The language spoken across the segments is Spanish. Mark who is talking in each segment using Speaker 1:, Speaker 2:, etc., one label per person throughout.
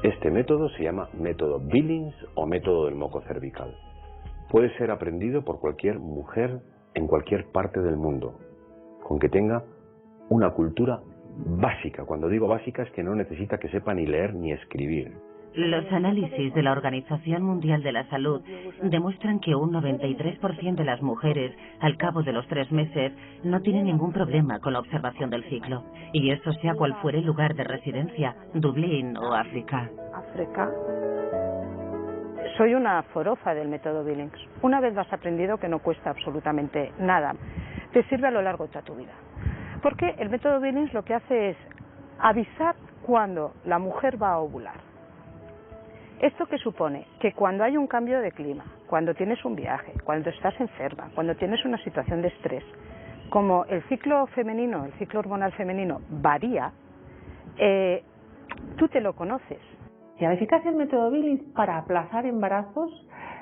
Speaker 1: Este método se llama método Billings o método del moco cervical. Puede ser aprendido por cualquier mujer en cualquier parte del mundo, con que tenga una cultura básica. Cuando digo básica es que no necesita que sepa ni leer ni escribir.
Speaker 2: Los análisis de la Organización Mundial de la Salud demuestran que un 93% de las mujeres, al cabo de los 3 meses, no tienen ningún problema con la observación del ciclo. Y eso sea cual fuere el lugar de residencia, Dublín o África.
Speaker 3: Soy una forofa del método Billings. Una vez lo has aprendido, que no cuesta absolutamente nada, te sirve a lo largo de toda tu vida. Porque el método Billings lo que hace es avisar cuando la mujer va a ovular. ¿Esto qué supone? Que cuando hay un cambio de clima, cuando tienes un viaje, cuando estás enferma, cuando tienes una situación de estrés, como el ciclo femenino, el ciclo hormonal femenino varía, tú te lo conoces.
Speaker 4: Y la eficacia del método Billings para aplazar embarazos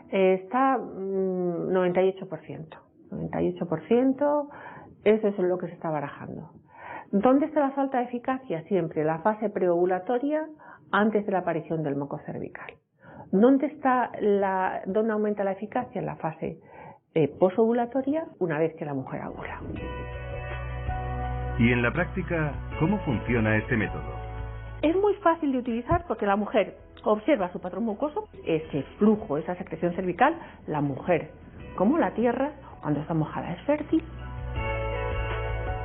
Speaker 4: está 98%. 98%, eso es lo que se está barajando. ¿Dónde está la falta de eficacia? Siempre la fase preovulatoria, antes de la aparición del moco cervical. ¿Dónde aumenta la eficacia? En la fase posovulatoria, una vez que la mujer ovula.
Speaker 5: Y en la práctica, ¿cómo funciona este método?
Speaker 4: Es muy fácil de utilizar porque la mujer observa su patrón mucoso, ese flujo, esa secreción cervical. La mujer, como la tierra, cuando está mojada es fértil.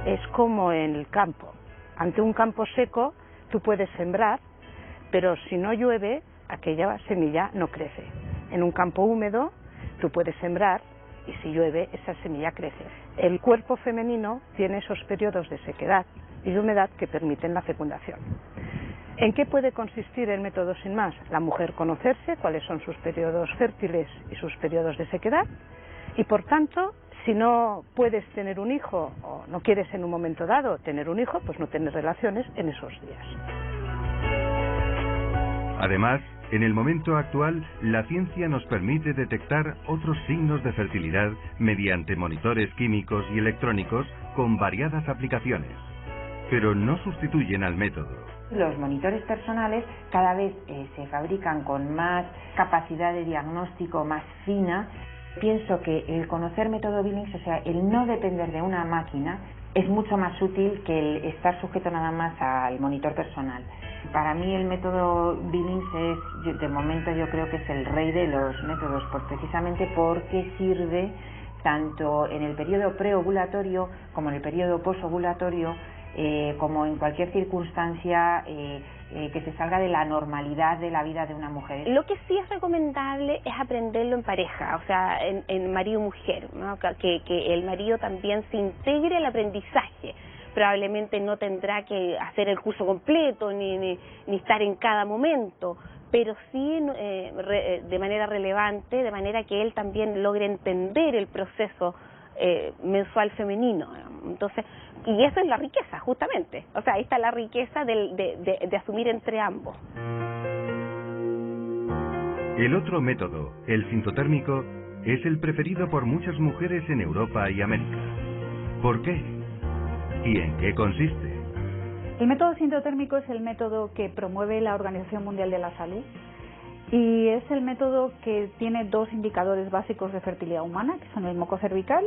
Speaker 3: Es como en el campo. Ante un campo seco, tú puedes sembrar, pero si no llueve, aquella semilla no crece. En un campo húmedo, tú puedes sembrar y si llueve, esa semilla crece. El cuerpo femenino tiene esos periodos de sequedad y de humedad que permiten la fecundación. ¿En qué puede consistir el método sin más? La mujer conocerse cuáles son sus periodos fértiles y sus periodos de sequedad y, por tanto, si no puedes tener un hijo o no quieres en un momento dado tener un hijo, pues no tener relaciones en esos días.
Speaker 5: Además, en el momento actual, la ciencia nos permite detectar otros signos de fertilidad mediante monitores químicos y electrónicos con variadas aplicaciones, pero no sustituyen al método.
Speaker 6: Los monitores personales cada vez se fabrican con más capacidad de diagnóstico, más fina. Pienso que el conocer método Billings, o sea, el no depender de una máquina, es mucho más útil que el estar sujeto nada más al monitor personal. Para mí el método Billings es, de momento yo creo que es el rey de los métodos, precisamente porque sirve tanto en el periodo preovulatorio como en el periodo posovulatorio, como en cualquier circunstancia que se salga de la normalidad de la vida de una mujer.
Speaker 7: Lo que sí es recomendable es aprenderlo en pareja, o sea, en marido-mujer, ¿no? Que el marido también se integre al aprendizaje. Probablemente no tendrá que hacer el curso completo ni estar en cada momento, pero sí de manera relevante, de manera que él también logre entender el proceso mensual femenino. Entonces, y eso es la riqueza, justamente. O sea, ahí está la riqueza de asumir entre ambos.
Speaker 5: El otro método, el sintotérmico, es el preferido por muchas mujeres en Europa y América. ¿Por qué? ¿Y en qué consiste?
Speaker 8: El método sintotérmico es el método que promueve la Organización Mundial de la Salud y es el método que tiene 2 indicadores básicos de fertilidad humana, que son el moco cervical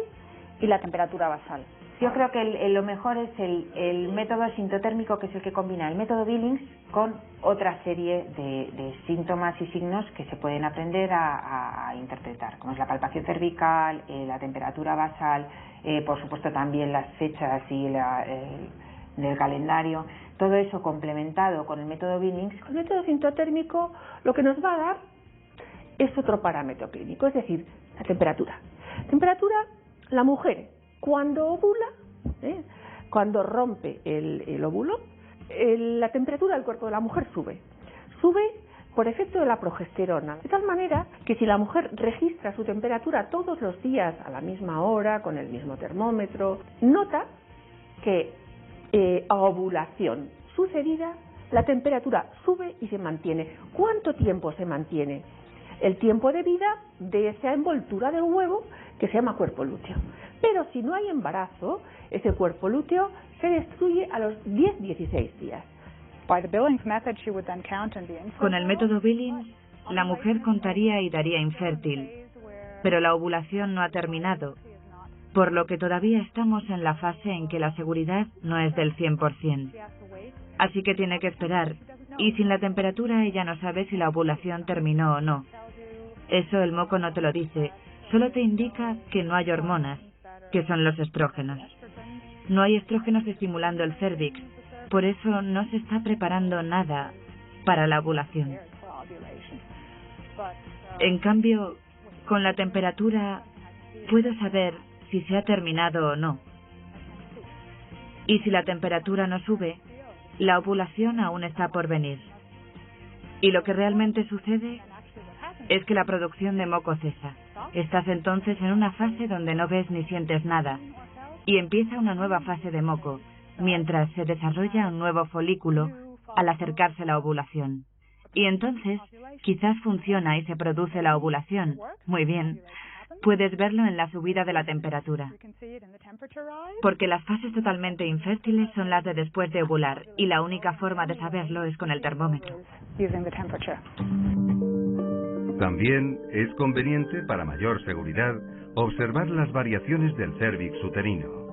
Speaker 8: y la temperatura basal.
Speaker 6: Yo creo que lo mejor es el método sintotérmico, que es el que combina el método Billings con otra serie de síntomas y signos que se pueden aprender a interpretar, como es la palpación cervical, la temperatura basal, por supuesto también las fechas y del calendario. Todo eso complementado con el método Billings.
Speaker 4: El método sintotérmico lo que nos va a dar es otro parámetro clínico, es decir, la temperatura. Temperatura, la mujer cuando ovula, cuando rompe el óvulo, la temperatura del cuerpo de la mujer sube por efecto de la progesterona, de tal manera que si la mujer registra su temperatura todos los días a la misma hora, con el mismo termómetro, nota que a ovulación sucedida la temperatura sube y se mantiene. ¿Cuánto tiempo se mantiene? El tiempo de vida de esa envoltura del huevo que se llama cuerpo lúteo. Pero si no hay embarazo, ese cuerpo lúteo se destruye a los 10-16 días.
Speaker 9: Con el método Billings, la mujer contaría y daría infértil, pero la ovulación no ha terminado, por lo que todavía estamos en la fase en que la seguridad no es del 100%. Así que tiene que esperar, y sin la temperatura ella no sabe si la ovulación terminó o no. Eso el moco no te lo dice, solo te indica que no hay hormonas, que son los estrógenos. No hay estrógenos estimulando el cérvix, por eso no se está preparando nada para la ovulación. En cambio, con la temperatura puedo saber si se ha terminado o no. Y si la temperatura no sube, la ovulación aún está por venir. Y lo que realmente sucede es que la producción de moco cesa. Estás entonces en una fase donde no ves ni sientes nada. Y empieza una nueva fase de moco, mientras se desarrolla un nuevo folículo al acercarse la ovulación. Y entonces, quizás funciona y se produce la ovulación. Muy bien. Puedes verlo en la subida de la temperatura. Porque las fases totalmente infértiles son las de después de ovular, y la única forma de saberlo es con el termómetro.
Speaker 5: También es conveniente, para mayor seguridad, observar las variaciones del cérvix uterino.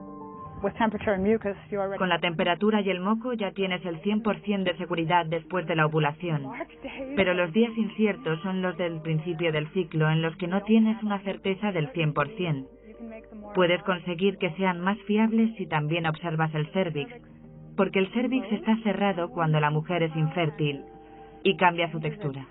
Speaker 9: Con la temperatura y el moco ya tienes el 100% de seguridad después de la ovulación. Pero los días inciertos son los del principio del ciclo, en los que no tienes una certeza del 100%. Puedes conseguir que sean más fiables si también observas el cérvix, porque el cérvix está cerrado cuando la mujer es infértil y cambia su textura.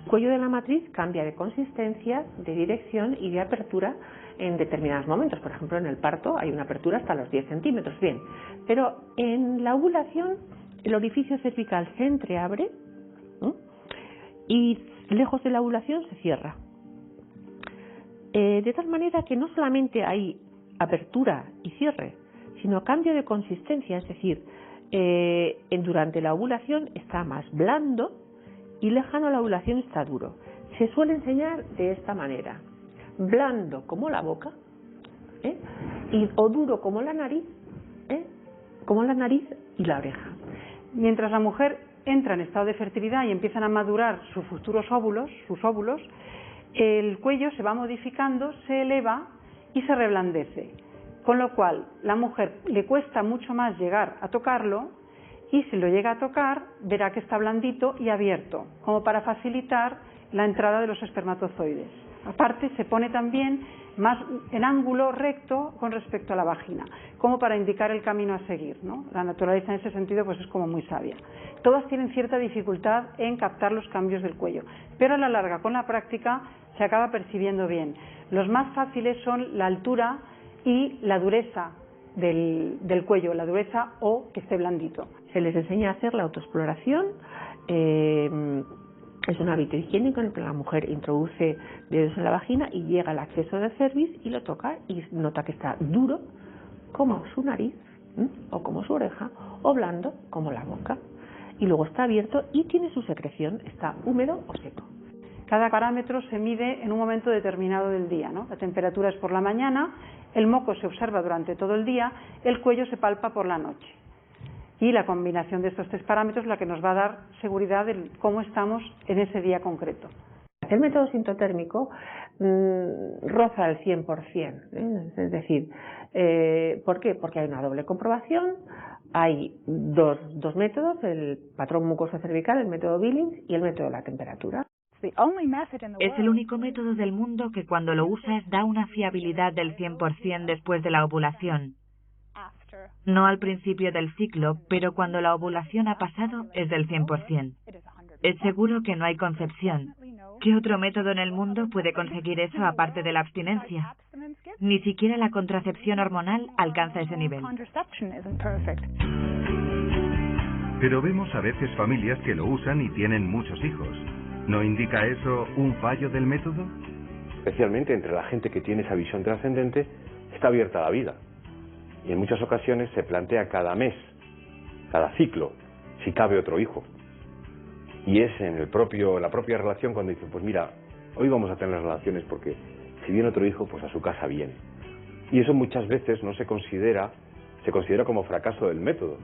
Speaker 4: El cuello de la matriz cambia de consistencia, de dirección y de apertura en determinados momentos. Por ejemplo, en el parto hay una apertura hasta los 10 centímetros. Bien, pero en la ovulación el orificio cervical se entreabre, ¿no?, y lejos de la ovulación se cierra. De tal manera que no solamente hay apertura y cierre, sino cambio de consistencia, es decir, durante la ovulación está más blando y lejano a la ovulación está duro. Se suele enseñar de esta manera: blando como la boca, o duro como la nariz y la oreja.
Speaker 8: Mientras la mujer entra en estado de fertilidad y empiezan a madurar sus futuros óvulos, el cuello se va modificando, se eleva y se reblandece, con lo cual la mujer le cuesta mucho más llegar a tocarlo, y si lo llega a tocar verá que está blandito y abierto, como para facilitar la entrada de los espermatozoides. Aparte, se pone también más en ángulo recto con respecto a la vagina, como para indicar el camino a seguir, ¿no? La naturaleza en ese sentido pues es como muy sabia. Todas tienen cierta dificultad en captar los cambios del cuello, pero a la larga, con la práctica, se acaba percibiendo bien. Los más fáciles son la altura y la dureza del cuello, la dureza o que esté blandito.
Speaker 4: Se les enseña a hacer la autoexploración. Es un hábito higiénico en el que la mujer introduce dedos en la vagina y llega al acceso del cervix y lo toca y nota que está duro como su nariz, o como su oreja, o blando como la boca. Y luego está abierto y tiene su secreción, está húmedo o seco.
Speaker 8: Cada parámetro se mide en un momento determinado del día, ¿no? La temperatura es por la mañana, el moco se observa durante todo el día, el cuello se palpa por la noche. Y la combinación de estos tres parámetros es la que nos va a dar seguridad de cómo estamos en ese día concreto.
Speaker 4: El método sintotérmico roza el 100%, es decir, ¿por qué? Porque hay una doble comprobación, hay dos métodos, el patrón mucoso cervical, el método Billings y el método de la temperatura.
Speaker 9: Es el único método del mundo que cuando lo usas da una fiabilidad del 100% después de la ovulación. No al principio del ciclo, pero cuando la ovulación ha pasado es del 100%. Es seguro que no hay concepción. ¿Qué otro método en el mundo puede conseguir eso aparte de la abstinencia? Ni siquiera la contracepción hormonal alcanza ese nivel.
Speaker 5: Pero vemos a veces familias que lo usan y tienen muchos hijos. ¿No indica eso un fallo del método?
Speaker 1: Especialmente entre la gente que tiene esa visión trascendente, está abierta a la vida. Y en muchas ocasiones se plantea cada mes, cada ciclo, si cabe otro hijo. Y es en la propia relación cuando dicen, pues mira, hoy vamos a tener relaciones porque si viene otro hijo, pues a su casa viene. Y eso muchas veces no se considera como fracaso del método,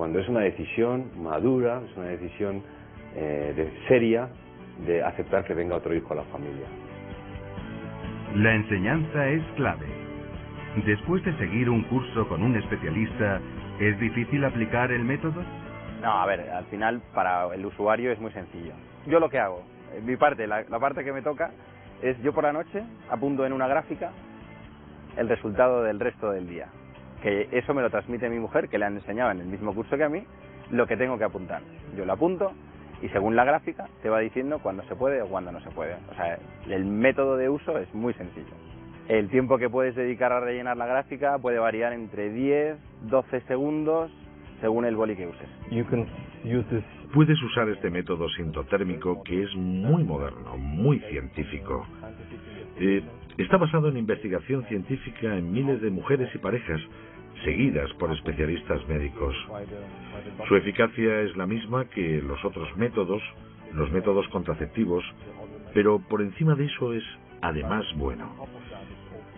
Speaker 1: cuando es una decisión madura, es una decisión seria de aceptar que venga otro hijo a la familia.
Speaker 5: La enseñanza es clave. Después de seguir un curso con un especialista, ¿es difícil aplicar el método?
Speaker 10: No, a ver, al final para el usuario es muy sencillo. Yo lo que hago, mi parte, la parte que me toca, es yo por la noche apunto en una gráfica el resultado del resto del día. Que eso me lo transmite mi mujer, que le han enseñado en el mismo curso que a mí, lo que tengo que apuntar. Yo lo apunto y según la gráfica te va diciendo cuándo se puede o cuándo no se puede. O sea, el método de uso es muy sencillo. El tiempo que puedes dedicar a rellenar la gráfica puede variar entre 10, 12 segundos según el boli que uses.
Speaker 11: Puedes usar este método sintotérmico que es muy moderno, muy científico. Está basado en investigación científica en miles de mujeres y parejas, seguidas por especialistas médicos. Su eficacia es la misma que los otros métodos, los métodos contraceptivos, pero por encima de eso es además bueno.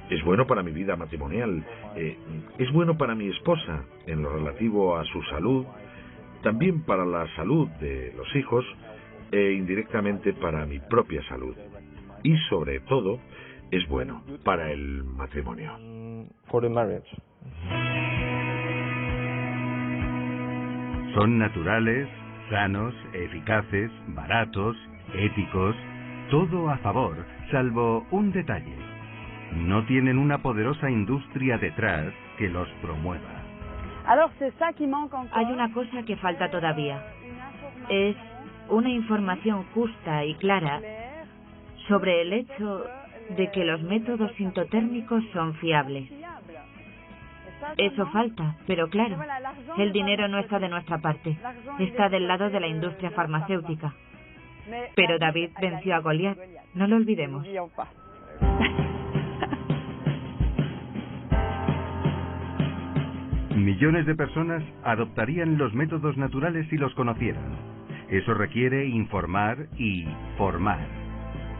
Speaker 11: Es bueno para mi vida matrimonial, es bueno para mi esposa en lo relativo a su salud, también para la salud de los hijos e indirectamente para mi propia salud. Y sobre todo, es bueno para el matrimonio.
Speaker 5: Son naturales, sanos, eficaces, baratos, éticos, todo a favor, salvo un detalle. No tienen una poderosa industria detrás que los promueva.
Speaker 9: Hay una cosa que falta todavía. Es una información justa y clara sobre el hecho de que los métodos sintotérmicos son fiables. Eso falta, pero claro, el dinero no está de nuestra parte, está del lado de la industria farmacéutica. Pero David venció a Goliat, no lo olvidemos.
Speaker 5: Millones de personas adoptarían los métodos naturales si los conocieran. Eso requiere informar y formar.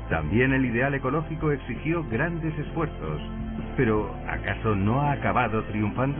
Speaker 5: También el ideal ecológico exigió grandes esfuerzos. Pero, ¿acaso no ha acabado triunfando?